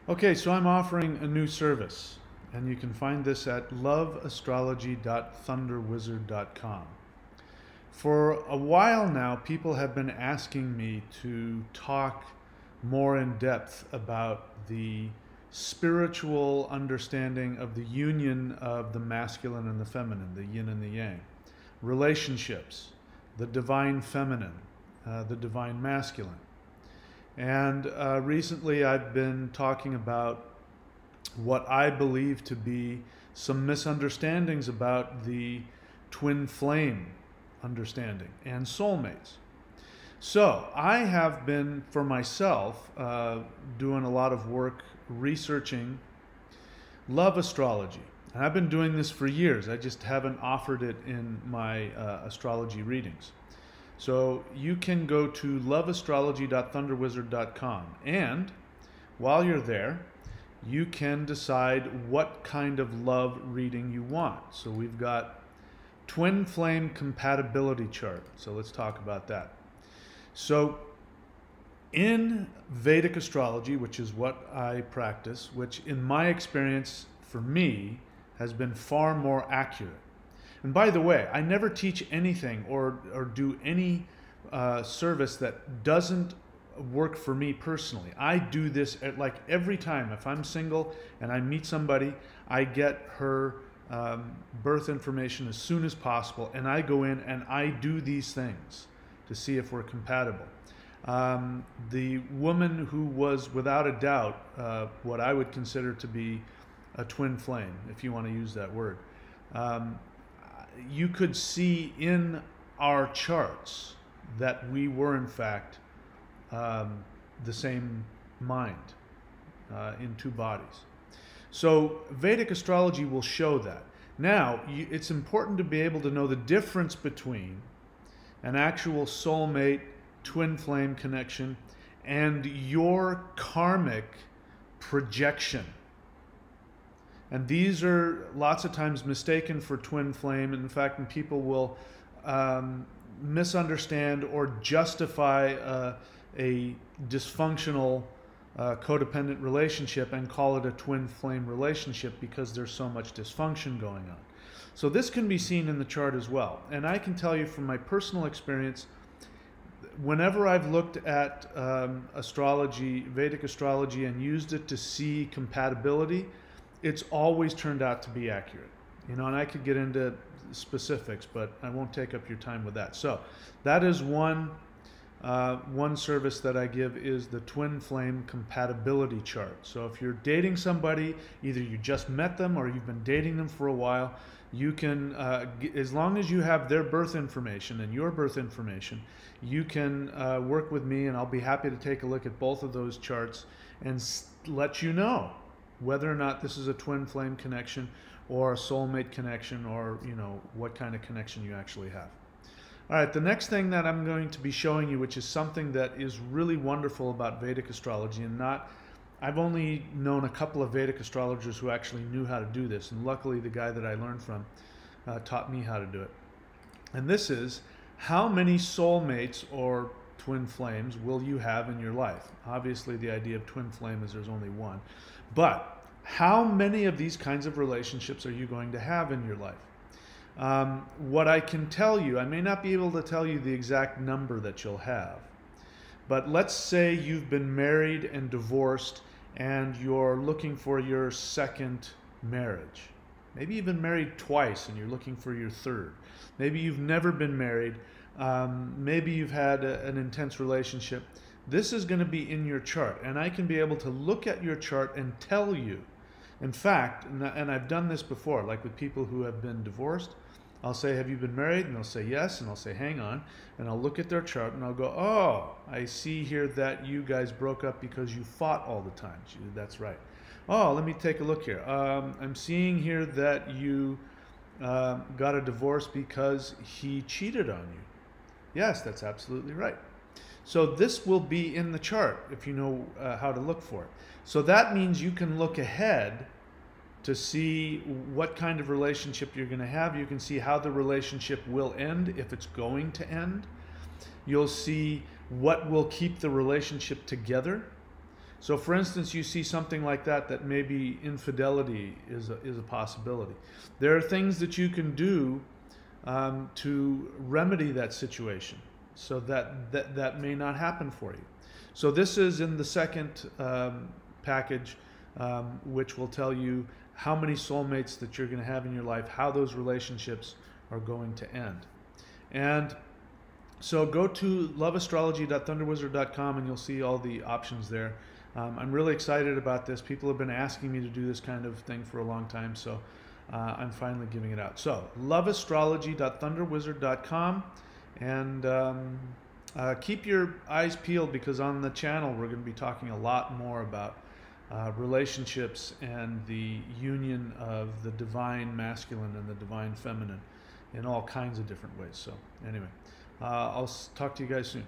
Okay, so I'm offering a new service, and you can find this at loveastrology.thunderwizard.com. For a while now, people have been asking me to talk more in depth about the spiritual understanding of the union of the masculine and the feminine, the yin and the yang, relationships, the divine feminine, the divine masculine. And recently I've been talking about what I believe to be some misunderstandings about the twin flame understanding and soulmates. So I have been, for myself, doing a lot of work researching love astrology. And I've been doing this for years. I just haven't offered it in my astrology readings. So you can go to loveastrology.thunderwizard.com, and while you're there, you can decide what kind of love reading you want. So we've got twin flame compatibility chart. So let's talk about that. So in Vedic astrology, which is what I practice, which in my experience for me has been far more accurate. And by the way, I never teach anything or do any service that doesn't work for me personally. I do this like every time. If I'm single and I meet somebody, I get her birth information as soon as possible, and I go in and I do these things to see if we're compatible. The woman who was without a doubt what I would consider to be a twin flame, if you want to use that word, you could see in our charts that we were in fact the same mind in two bodies. So Vedic astrology will show that. Now, it's important to be able to know the difference between an actual soulmate twin flame connection and your karmic projection. And these are lots of times mistaken for twin flame. In fact, when people will misunderstand or justify a dysfunctional codependent relationship and call it a twin flame relationship because there's so much dysfunction going on. So this can be seen in the chart as well. And I can tell you from my personal experience, whenever I've looked at astrology, Vedic astrology, and used it to see compatibility, it's always turned out to be accurate. You know, and I could get into specifics, but I won't take up your time with that. So that is one service that I give, is the twin flame compatibility chart. So if you're dating somebody, either you just met them or you've been dating them for a while, you can, as long as you have their birth information and your birth information, you can work with me, and I'll be happy to take a look at both of those charts and let you know whether or not this is a twin flame connection or a soulmate connection, or what kind of connection you actually have. All right, the next thing that I'm going to be showing you, which is something that is really wonderful about Vedic astrology, and I've only known a couple of Vedic astrologers who actually knew how to do this, and luckily the guy that I learned from taught me how to do it. And this is, how many soulmates or twin flames will you have in your life? Obviously the idea of twin flame is there's only one, but how many of these kinds of relationships are you going to have in your life? What I can tell you, I may not be able to tell you the exact number that you'll have, but let's say you've been married and divorced and you're looking for your second marriage. Maybe you've been married twice and you're looking for your third. Maybe you've never been married. Maybe you've had an intense relationship. This is going to be in your chart, and I can be able to look at your chart and tell you. In fact, and I've done this before, like with people who have been divorced, I'll say, have you been married? And they'll say yes, and I'll say, hang on. And I'll look at their chart and I'll go, oh, I see here that you guys broke up because you fought all the time. That's right. Oh, let me take a look here. I'm seeing here that you got a divorce because he cheated on you. Yes, that's absolutely right. So this will be in the chart if you know how to look for it. So that means you can look ahead to see what kind of relationship you're going to have. You can see how the relationship will end, if it's going to end. You'll see what will keep the relationship together. So for instance, you see something like that maybe infidelity is a possibility. There are things that you can do to remedy that situation so that may not happen for you. So this is in the second package, which will tell you how many soulmates that you're going to have in your life, how those relationships are going to end. And so go to loveastrology.thunderwizard.com and you'll see all the options there. I'm really excited about this. People have been asking me to do this kind of thing for a long time, so I'm finally giving it out. So loveastrology.thunderwizard.com, and keep your eyes peeled, because on the channel we're going to be talking a lot more about relationships and the union of the divine masculine and the divine feminine in all kinds of different ways. So anyway, I'll talk to you guys soon.